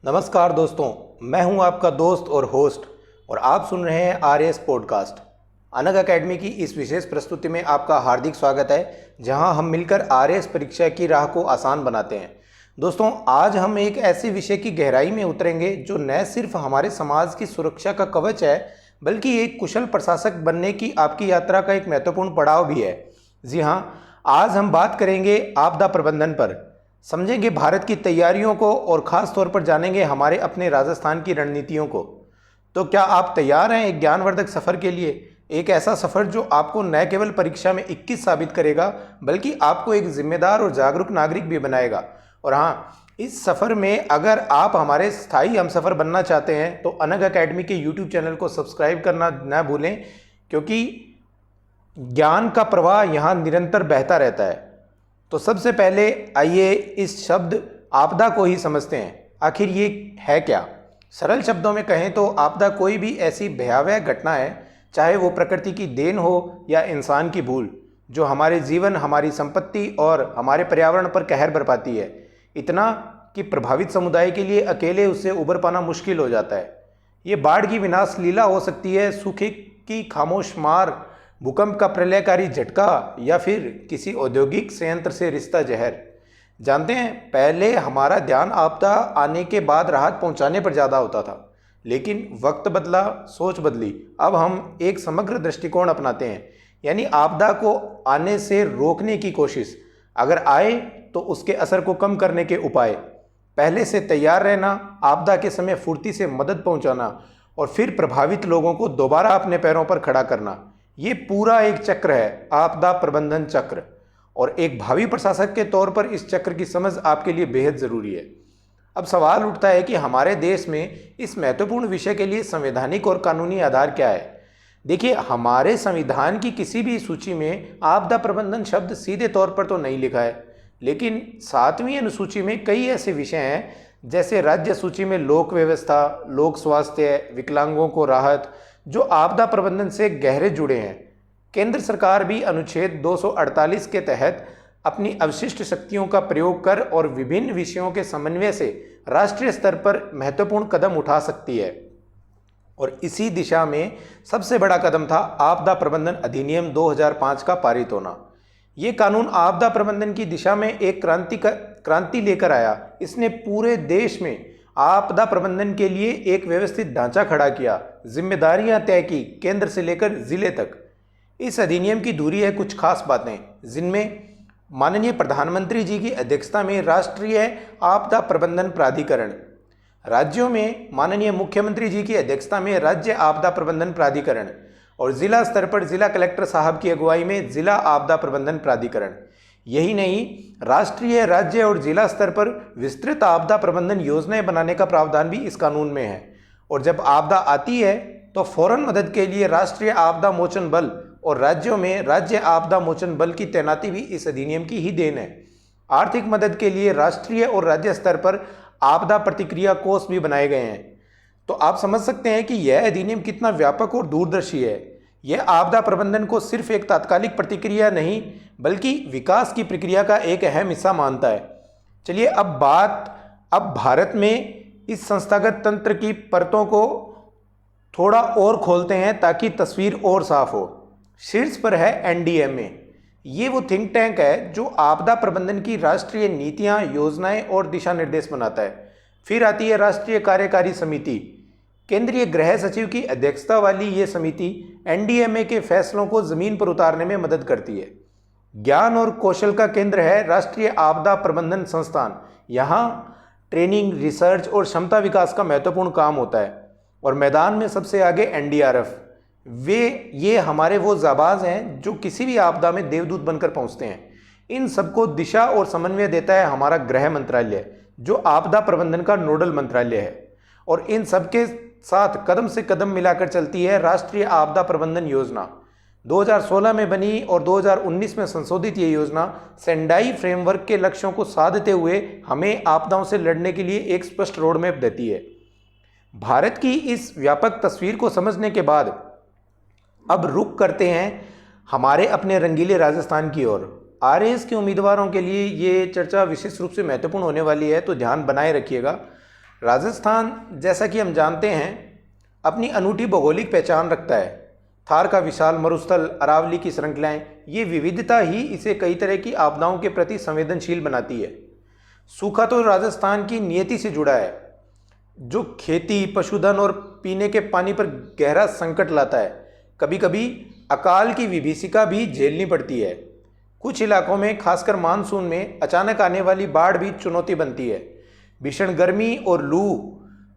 नमस्कार दोस्तों, मैं हूं आपका दोस्त और होस्ट और आप सुन रहे हैं आरएस पॉडकास्ट। अनग एकेडमी की इस विशेष प्रस्तुति में आपका हार्दिक स्वागत है, जहां हम मिलकर आरएस परीक्षा की राह को आसान बनाते हैं। दोस्तों, आज हम एक ऐसे विषय की गहराई में उतरेंगे जो न सिर्फ हमारे समाज की सुरक्षा का कवच है, बल्कि एक कुशल प्रशासक बनने की आपकी यात्रा का एक महत्वपूर्ण पड़ाव भी है। जी हाँ, आज हम बात करेंगे आपदा प्रबंधन पर, समझेंगे भारत की तैयारियों को और ख़ास तौर पर जानेंगे हमारे अपने राजस्थान की रणनीतियों को। तो क्या आप तैयार हैं एक ज्ञानवर्धक सफ़र के लिए? एक ऐसा सफ़र जो आपको न केवल परीक्षा में 21 साबित करेगा, बल्कि आपको एक जिम्मेदार और जागरूक नागरिक भी बनाएगा। और हाँ, इस सफ़र में अगर आप हमारे स्थायी हमसफ़र बनना चाहते हैं तो अनग एकेडमी के यूट्यूब चैनल को सब्सक्राइब करना न भूलें, क्योंकि ज्ञान का प्रवाह यहाँ निरंतर बहता रहता है। तो सबसे पहले आइए इस शब्द आपदा को ही समझते हैं। आखिर ये है क्या? सरल शब्दों में कहें तो आपदा कोई भी ऐसी भयावह घटना है, चाहे वो प्रकृति की देन हो या इंसान की भूल, जो हमारे जीवन, हमारी संपत्ति और हमारे पर्यावरण पर कहर बरपाती है। इतना कि प्रभावित समुदाय के लिए अकेले उससे उबर पाना मुश्किल हो जाता है। ये बाढ़ की विनाश लीला हो सकती है, सूखे की खामोश मार, भूकंप का प्रलयकारी झटका या फिर किसी औद्योगिक संयंत्र से रिश्ता जहर। जानते हैं, पहले हमारा ध्यान आपदा आने के बाद राहत पहुंचाने पर ज़्यादा होता था, लेकिन वक्त बदला, सोच बदली। अब हम एक समग्र दृष्टिकोण अपनाते हैं, यानी आपदा को आने से रोकने की कोशिश, अगर आए तो उसके असर को कम करने के उपाय, पहले से तैयार रहना, आपदा के समय फुर्ती से मदद पहुंचाना और फिर प्रभावित लोगों को दोबारा अपने पैरों पर खड़ा करना। ये पूरा एक चक्र है, आपदा प्रबंधन चक्र। और एक भावी प्रशासक के तौर पर इस चक्र की समझ आपके लिए बेहद ज़रूरी है। अब सवाल उठता है कि हमारे देश में इस महत्वपूर्ण विषय के लिए संवैधानिक और कानूनी आधार क्या है। देखिए, हमारे संविधान की किसी भी सूची में आपदा प्रबंधन शब्द सीधे तौर पर तो नहीं लिखा है, लेकिन 7वीं अनुसूची में कई ऐसे विषय हैं, जैसे राज्य सूची में लोक व्यवस्था, लोक स्वास्थ्य, विकलांगों को राहत, जो आपदा प्रबंधन से गहरे जुड़े हैं। केंद्र सरकार भी अनुच्छेद 248 के तहत अपनी अवशिष्ट शक्तियों का प्रयोग कर और विभिन्न विषयों के समन्वय से राष्ट्रीय स्तर पर महत्वपूर्ण कदम उठा सकती है। और इसी दिशा में सबसे बड़ा कदम था आपदा प्रबंधन अधिनियम 2005 का पारित होना। ये कानून आपदा प्रबंधन की दिशा में एक क्रांति लेकर आया। इसने पूरे देश में आपदा प्रबंधन के लिए एक व्यवस्थित ढांचा खड़ा किया, जिम्मेदारियां तय की, केंद्र से लेकर जिले तक। इस अधिनियम की धुरी है कुछ खास बातें, जिनमें माननीय प्रधानमंत्री जी की अध्यक्षता में राष्ट्रीय आपदा प्रबंधन प्राधिकरण, राज्यों में माननीय मुख्यमंत्री जी की अध्यक्षता में राज्य आपदा प्रबंधन प्राधिकरण और जिला स्तर पर जिला कलेक्टर साहब की अगुवाई में जिला आपदा प्रबंधन प्राधिकरण। यही नहीं, राष्ट्रीय, राज्य और जिला स्तर पर विस्तृत आपदा प्रबंधन योजनाएं बनाने का प्रावधान भी इस कानून में है। और जब आपदा आती है तो फौरन मदद के लिए राष्ट्रीय आपदा मोचन बल और राज्यों में राज्य आपदा मोचन बल की तैनाती भी इस अधिनियम की ही देन है। आर्थिक मदद के लिए राष्ट्रीय और राज्य स्तर पर आपदा प्रतिक्रिया कोष भी बनाए गए हैं। तो आप समझ सकते हैं कि यह अधिनियम कितना व्यापक और दूरदर्शी है। यह आपदा प्रबंधन को सिर्फ एक तात्कालिक प्रतिक्रिया नहीं, बल्कि विकास की प्रक्रिया का एक अहम हिस्सा मानता है। चलिए अब भारत में इस संस्थागत तंत्र की परतों को थोड़ा और खोलते हैं ताकि तस्वीर और साफ हो। शीर्ष पर है एनडीएमए। ये वो थिंक टैंक है जो आपदा प्रबंधन की राष्ट्रीय नीतियां, योजनाएं और दिशा निर्देश बनाता है। फिर आती है राष्ट्रीय कार्यकारी समिति। केंद्रीय गृह सचिव की अध्यक्षता वाली ये समिति एनडीएमए के फैसलों को जमीन पर उतारने में मदद करती है। ज्ञान और कौशल का केंद्र है राष्ट्रीय आपदा प्रबंधन संस्थान। यहाँ ट्रेनिंग, रिसर्च और क्षमता विकास का महत्वपूर्ण काम होता है। और मैदान में सबसे आगे एनडीआरएफ। ये हमारे वो जाबाज हैं जो किसी भी आपदा में देवदूत बनकर पहुँचते हैं। इन सबको दिशा और समन्वय देता है हमारा गृह मंत्रालय, जो आपदा प्रबंधन का नोडल मंत्रालय है। और इन सबके साथ कदम से कदम मिलाकर चलती है राष्ट्रीय आपदा प्रबंधन योजना। 2016 में बनी और 2019 में संशोधित ये योजना सेंडाई फ्रेमवर्क के लक्ष्यों को साधते हुए हमें आपदाओं से लड़ने के लिए एक स्पष्ट रोड मैप देती है। भारत की इस व्यापक तस्वीर को समझने के बाद अब रुख करते हैं हमारे अपने रंगीले राजस्थान की ओर। आरएएस के उम्मीदवारों के लिए ये चर्चा विशेष रूप से महत्वपूर्ण होने वाली है, तो ध्यान बनाए रखिएगा। राजस्थान, जैसा कि हम जानते हैं, अपनी अनूठी भौगोलिक पहचान रखता है। थार का विशाल मरुस्थल, अरावली की श्रृंखलाएं, ये विविधता ही इसे कई तरह की आपदाओं के प्रति संवेदनशील बनाती है। सूखा तो राजस्थान की नियति से जुड़ा है, जो खेती, पशुधन और पीने के पानी पर गहरा संकट लाता है। कभी कभी अकाल की विभीषिका भी झेलनी पड़ती है। कुछ इलाकों में, खासकर मानसून में, अचानक आने वाली बाढ़ भी चुनौती बनती है। भीषण गर्मी और लू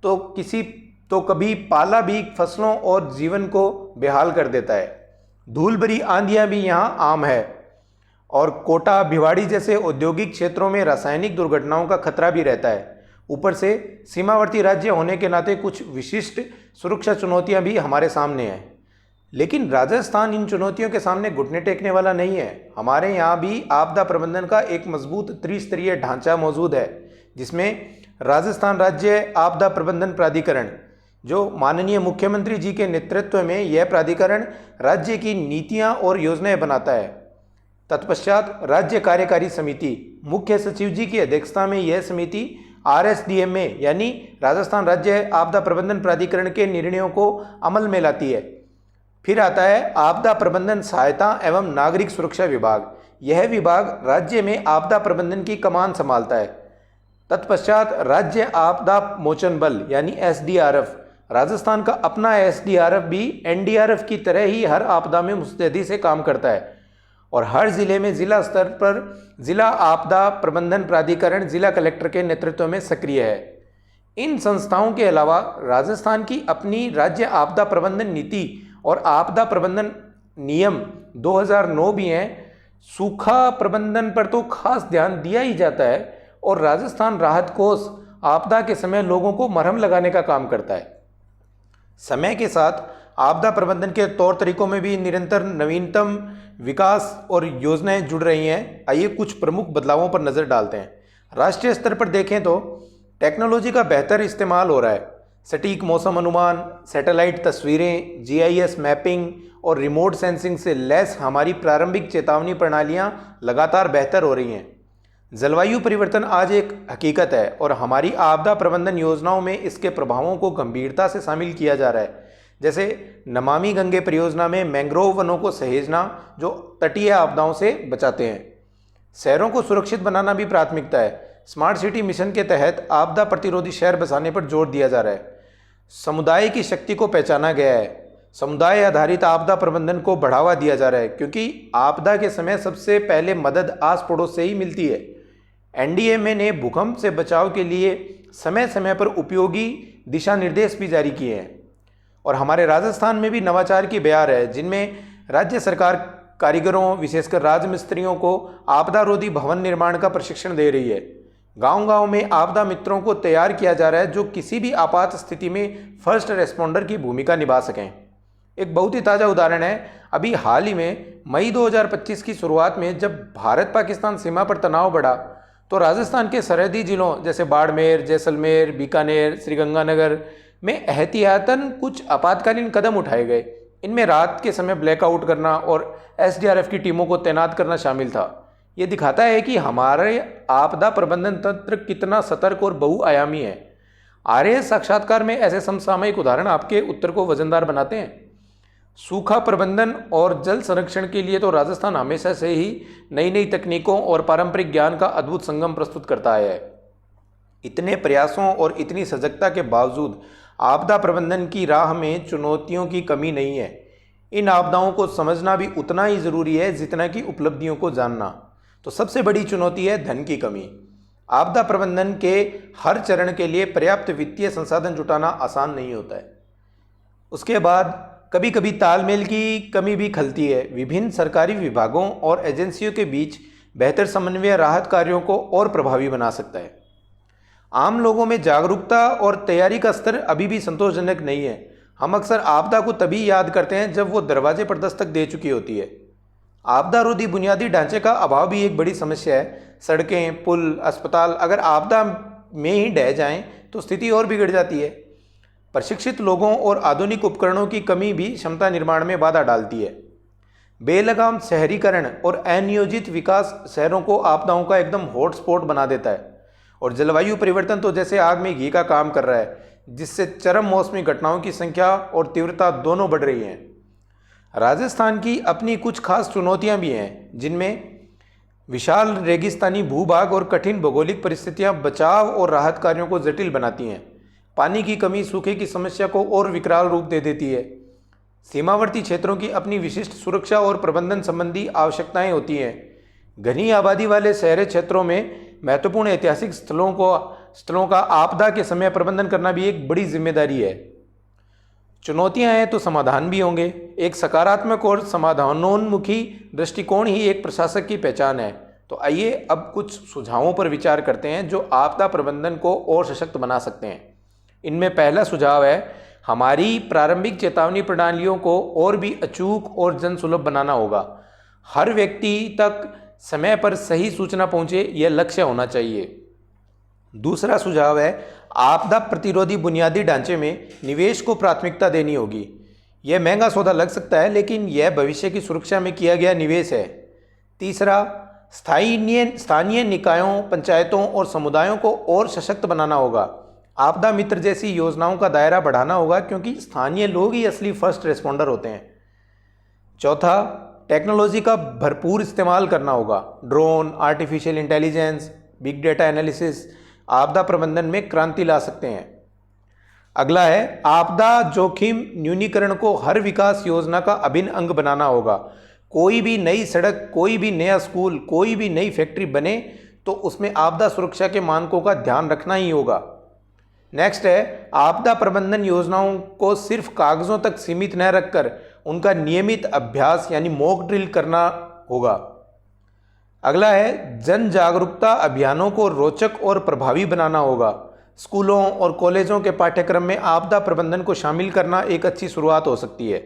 तो कभी पाला भी फसलों और जीवन को बेहाल कर देता है। धूल भरी आंधियां भी यहाँ आम है, और कोटा, भिवाड़ी जैसे औद्योगिक क्षेत्रों में रासायनिक दुर्घटनाओं का खतरा भी रहता है। ऊपर से सीमावर्ती राज्य होने के नाते कुछ विशिष्ट सुरक्षा चुनौतियां भी हमारे सामने हैं। लेकिन राजस्थान इन चुनौतियों के सामने घुटने टेकने वाला नहीं है। हमारे यहाँ भी आपदा प्रबंधन का एक मजबूत त्रिस्तरीय ढांचा मौजूद है, जिसमें राजस्थान राज्य आपदा प्रबंधन प्राधिकरण, जो माननीय मुख्यमंत्री जी के नेतृत्व में यह प्राधिकरण राज्य की नीतियां और योजनाएं बनाता है। तत्पश्चात राज्य कार्यकारी समिति, मुख्य सचिव जी की अध्यक्षता में यह समिति RSDMA यानी राजस्थान राज्य आपदा प्रबंधन प्राधिकरण के निर्णयों को अमल में लाती है। फिर आता है आपदा प्रबंधन सहायता एवं नागरिक सुरक्षा विभाग। यह विभाग राज्य में आपदा प्रबंधन की कमान संभालता है। तत्पश्चात राज्य आपदा मोचन बल यानी SDRF। राजस्थान का अपना SDRF भी NDRF की तरह ही हर आपदा में मुस्तैदी से काम करता है, और हर जिले में जिला स्तर पर जिला आपदा प्रबंधन प्राधिकरण जिला कलेक्टर के नेतृत्व में सक्रिय है। इन संस्थाओं के अलावा राजस्थान की अपनी राज्य आपदा प्रबंधन नीति और आपदा प्रबंधन नियम 2009 भी हैं। सूखा प्रबंधन पर तो खास ध्यान दिया ही जाता है, और राजस्थान राहत कोष आपदा के समय लोगों को मरहम लगाने का काम करता है। समय के साथ आपदा प्रबंधन के तौर तरीकों में भी निरंतर नवीनतम विकास और योजनाएं जुड़ रही हैं। आइए कुछ प्रमुख बदलावों पर नज़र डालते हैं। राष्ट्रीय स्तर पर देखें तो टेक्नोलॉजी का बेहतर इस्तेमाल हो रहा है। सटीक मौसम अनुमान, सैटेलाइट तस्वीरें, GIS मैपिंग और रिमोट सेंसिंग से लैस हमारी प्रारंभिक चेतावनी प्रणालियां लगातार बेहतर हो रही हैं। जलवायु परिवर्तन आज एक हकीकत है, और हमारी आपदा प्रबंधन योजनाओं में इसके प्रभावों को गंभीरता से शामिल किया जा रहा है। जैसे नमामि गंगे परियोजना में मैंग्रोव वनों को सहेजना, जो तटीय आपदाओं से बचाते हैं। शहरों को सुरक्षित बनाना भी प्राथमिकता है। स्मार्ट सिटी मिशन के तहत आपदा प्रतिरोधी शहर बसाने पर जोर दिया जा रहा है। समुदाय की शक्ति को पहचाना गया है। समुदाय आधारित आपदा प्रबंधन को बढ़ावा दिया जा रहा है, क्योंकि आपदा के समय सबसे पहले मदद आस पड़ोस से ही मिलती है। NDMA ने भूकंप से बचाव के लिए समय समय पर उपयोगी दिशा निर्देश भी जारी किए हैं। और हमारे राजस्थान में भी नवाचार की बयार है, जिनमें राज्य सरकार कारीगरों, विशेषकर राजमिस्त्रियों को आपदारोधी भवन निर्माण का प्रशिक्षण दे रही है। गांव-गांव में आपदा मित्रों को तैयार किया जा रहा है, जो किसी भी आपात स्थिति में फर्स्ट रेस्पॉन्डर की भूमिका निभा सकें। एक बहुत ही ताज़ा उदाहरण है, अभी हाल ही में मई 2025 की शुरुआत में जब भारत पाकिस्तान सीमा पर तनाव बढ़ा, तो राजस्थान के सरहदी जिलों जैसे बाड़मेर, जैसलमेर, बीकानेर, श्रीगंगानगर में एहतियातन कुछ आपातकालीन कदम उठाए गए। इनमें रात के समय ब्लैकआउट करना और SDRF की टीमों को तैनात करना शामिल था। ये दिखाता है कि हमारे आपदा प्रबंधन तंत्र कितना सतर्क और बहुआयामी है। RAS साक्षात्कार में ऐसे समसामयिक उदाहरण आपके उत्तर को वजनदार बनाते हैं। सूखा प्रबंधन और जल संरक्षण के लिए तो राजस्थान हमेशा से ही नई नई तकनीकों और पारंपरिक ज्ञान का अद्भुत संगम प्रस्तुत करता आया है। इतने प्रयासों और इतनी सजगता के बावजूद आपदा प्रबंधन की राह में चुनौतियों की कमी नहीं है। इन आपदाओं को समझना भी उतना ही ज़रूरी है जितना कि उपलब्धियों को जानना। तो सबसे बड़ी चुनौती है धन की कमी। आपदा प्रबंधन के हर चरण के लिए पर्याप्त वित्तीय संसाधन जुटाना आसान नहीं होता है। उसके बाद कभी कभी तालमेल की कमी भी खलती है। विभिन्न सरकारी विभागों और एजेंसियों के बीच बेहतर समन्वय राहत कार्यों को और प्रभावी बना सकता है। आम लोगों में जागरूकता और तैयारी का स्तर अभी भी संतोषजनक नहीं है। हम अक्सर आपदा को तभी याद करते हैं जब वो दरवाजे पर दस्तक दे चुकी होती है। आपदारोधी बुनियादी ढांचे का अभाव भी एक बड़ी समस्या है। सड़कें, पुल, अस्पताल अगर आपदा में ही ढह जाएं तो स्थिति और बिगड़ जाती है। प्रशिक्षित लोगों और आधुनिक उपकरणों की कमी भी क्षमता निर्माण में बाधा डालती है। बेलगाम शहरीकरण और अनियोजित विकास शहरों को आपदाओं का एकदम हॉटस्पॉट बना देता है। और जलवायु परिवर्तन तो जैसे आग में घी का काम कर रहा है, जिससे चरम मौसमी घटनाओं की संख्या और तीव्रता दोनों बढ़ रही हैं। राजस्थान की अपनी कुछ खास चुनौतियां भी हैं, जिनमें विशाल रेगिस्तानी भूभाग और कठिन भौगोलिक परिस्थितियां बचाव और राहत कार्यों को जटिल बनाती हैं। पानी की कमी सूखे की समस्या को और विकराल रूप दे देती है। सीमावर्ती क्षेत्रों की अपनी विशिष्ट सुरक्षा और प्रबंधन संबंधी आवश्यकताएं होती हैं। घनी आबादी वाले शहरी क्षेत्रों में महत्वपूर्ण ऐतिहासिक स्थलों का आपदा के समय प्रबंधन करना भी एक बड़ी जिम्मेदारी है। चुनौतियां हैं तो समाधान भी होंगे। एक सकारात्मक और समाधानोन्मुखी दृष्टिकोण ही एक प्रशासक की पहचान है। तो आइए अब कुछ सुझावों पर विचार करते हैं जो आपदा प्रबंधन को और सशक्त बना सकते हैं। इनमें पहला सुझाव है, हमारी प्रारंभिक चेतावनी प्रणालियों को और भी अचूक और जनसुलभ बनाना होगा। हर व्यक्ति तक समय पर सही सूचना पहुंचे, यह लक्ष्य होना चाहिए। दूसरा सुझाव है, आपदा प्रतिरोधी बुनियादी ढांचे में निवेश को प्राथमिकता देनी होगी। यह महंगा सौदा लग सकता है, लेकिन यह भविष्य की सुरक्षा में किया गया निवेश है। तीसरा, स्थानीय निकायों, पंचायतों और समुदायों को और सशक्त बनाना होगा। आपदा मित्र जैसी योजनाओं का दायरा बढ़ाना होगा, क्योंकि स्थानीय लोग ही असली फर्स्ट रिस्पॉन्डर होते हैं। चौथा, टेक्नोलॉजी का भरपूर इस्तेमाल करना होगा। Drone, artificial intelligence, big data analysis आपदा प्रबंधन में क्रांति ला सकते हैं। अगला है, आपदा जोखिम न्यूनीकरण को हर विकास योजना का अभिन्न अंग बनाना होगा। कोई भी नई सड़क, कोई भी नया स्कूल, कोई भी नई फैक्ट्री बने तो उसमें आपदा सुरक्षा के मानकों का ध्यान रखना ही होगा। नेक्स्ट है, आपदा प्रबंधन योजनाओं को सिर्फ कागजों तक सीमित न रखकर उनका नियमित अभ्यास यानी मॉक ड्रिल करना होगा। अगला है, जन जागरूकता अभियानों को रोचक और प्रभावी बनाना होगा। स्कूलों और कॉलेजों के पाठ्यक्रम में आपदा प्रबंधन को शामिल करना एक अच्छी शुरुआत हो सकती है।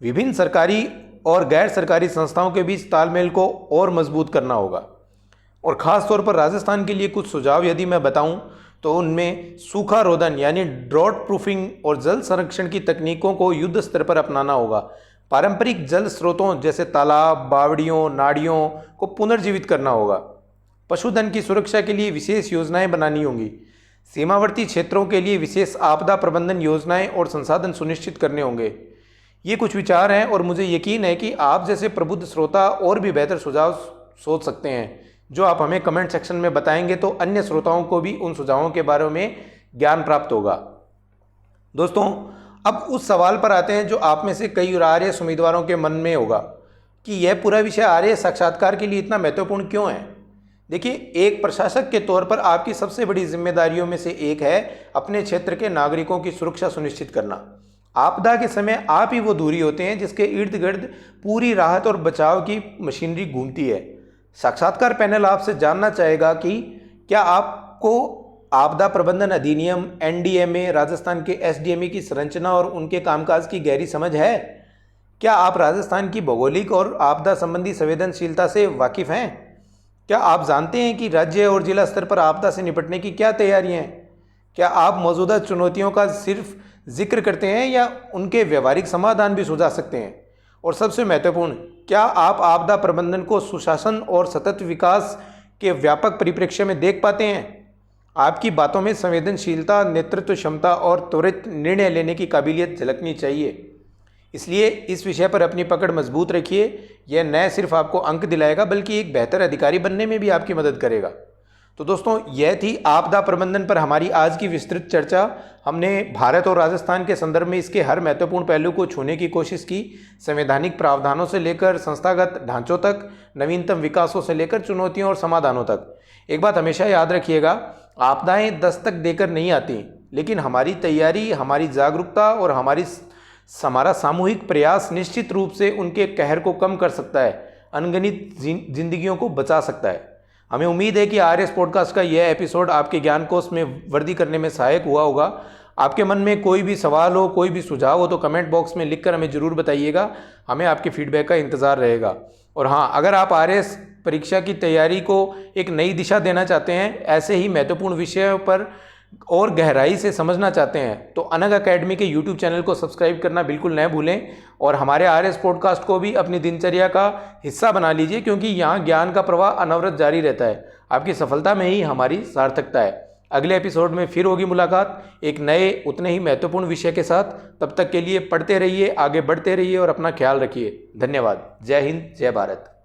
विभिन्न सरकारी और गैर सरकारी संस्थाओं के बीच तालमेल को और मजबूत करना होगा। और ख़ास तौर पर राजस्थान के लिए कुछ सुझाव यदि मैं बताऊं तो उनमें सूखा रोधन यानी ड्रॉट प्रूफिंग और जल संरक्षण की तकनीकों को युद्ध स्तर पर अपनाना होगा। पारंपरिक जल स्रोतों जैसे तालाब, बावड़ियों, नाड़ियों को पुनर्जीवित करना होगा। पशुधन की सुरक्षा के लिए विशेष योजनाएं बनानी होंगी। सीमावर्ती क्षेत्रों के लिए विशेष आपदा प्रबंधन योजनाएं और संसाधन सुनिश्चित करने होंगे। ये कुछ विचार हैं और मुझे यकीन है कि आप जैसे प्रबुद्ध श्रोता और भी बेहतर सुझाव सोच सकते हैं, जो आप हमें कमेंट सेक्शन में बताएंगे तो अन्य श्रोताओं को भी उन सुझावों के बारे में ज्ञान प्राप्त होगा। दोस्तों, अब उस सवाल पर आते हैं जो आप में से कई आरएएस उम्मीदवारों के मन में होगा कि यह पूरा विषय आरएएस साक्षात्कार के लिए इतना महत्वपूर्ण क्यों है। देखिए, एक प्रशासक के तौर पर आपकी सबसे बड़ी जिम्मेदारियों में से एक है अपने क्षेत्र के नागरिकों की सुरक्षा सुनिश्चित करना। आपदा के समय आप ही वो दूरी होते हैं जिसके इर्द गिर्द पूरी राहत और बचाव की मशीनरी घूमती है। साक्षात्कार पैनल आपसे जानना चाहेगा कि क्या आपको आपदा प्रबंधन अधिनियम, एनडीएमए, राजस्थान के एसडीएमए की संरचना और उनके कामकाज की गहरी समझ है। क्या आप राजस्थान की भौगोलिक और आपदा संबंधी संवेदनशीलता से वाकिफ़ हैं। क्या आप जानते हैं कि राज्य और जिला स्तर पर आपदा से निपटने की क्या तैयारियां हैं। क्या आप मौजूदा चुनौतियों का सिर्फ जिक्र करते हैं या उनके व्यवहारिक समाधान भी सुझा सकते हैं। और सबसे महत्वपूर्ण, क्या आप आपदा प्रबंधन को सुशासन और सतत विकास के व्यापक परिप्रेक्ष्य में देख पाते हैं। आपकी बातों में संवेदनशीलता, नेतृत्व क्षमता और त्वरित निर्णय लेने की काबिलियत झलकनी चाहिए। इसलिए इस विषय पर अपनी पकड़ मजबूत रखिए। यह न सिर्फ आपको अंक दिलाएगा बल्कि एक बेहतर अधिकारी बनने में भी आपकी मदद करेगा। तो दोस्तों, यह थी आपदा प्रबंधन पर हमारी आज की विस्तृत चर्चा। हमने भारत और राजस्थान के संदर्भ में इसके हर महत्वपूर्ण पहलू को छूने की कोशिश की। संवैधानिक प्रावधानों से लेकर संस्थागत ढांचों तक, नवीनतम विकासों से लेकर चुनौतियों और समाधानों तक। एक बात हमेशा याद रखिएगा, आपदाएं दस्तक देकर नहीं आती, लेकिन हमारी तैयारी, हमारी जागरूकता और हमारा सामूहिक प्रयास निश्चित रूप से उनके कहर को कम कर सकता है, अनगिनत जिंदगियों को बचा सकता है। हमें उम्मीद है कि आरएस पॉडकास्ट का यह एपिसोड आपके ज्ञान कोश में वृद्धि करने में सहायक हुआ होगा। आपके मन में कोई भी सवाल हो, कोई भी सुझाव हो तो कमेंट बॉक्स में लिखकर हमें ज़रूर बताइएगा। हमें आपके फीडबैक का इंतज़ार रहेगा। और हाँ, अगर आप आरएस परीक्षा की तैयारी को एक नई दिशा देना चाहते हैं, ऐसे ही महत्वपूर्ण विषयों पर और गहराई से समझना चाहते हैं, तो अनग अकेडमी के यूट्यूब चैनल को सब्सक्राइब करना बिल्कुल न भूलें और हमारे आरएस पॉडकास्ट को भी अपनी दिनचर्या का हिस्सा बना लीजिए, क्योंकि यहाँ ज्ञान का प्रवाह अनवरत जारी रहता है। आपकी सफलता में ही हमारी सार्थकता है। अगले एपिसोड में फिर होगी मुलाकात एक नए उतने ही महत्वपूर्ण विषय के साथ। तब तक के लिए पढ़ते रहिए, आगे बढ़ते रहिए और अपना ख्याल रखिए। धन्यवाद। जय हिंद, जय भारत।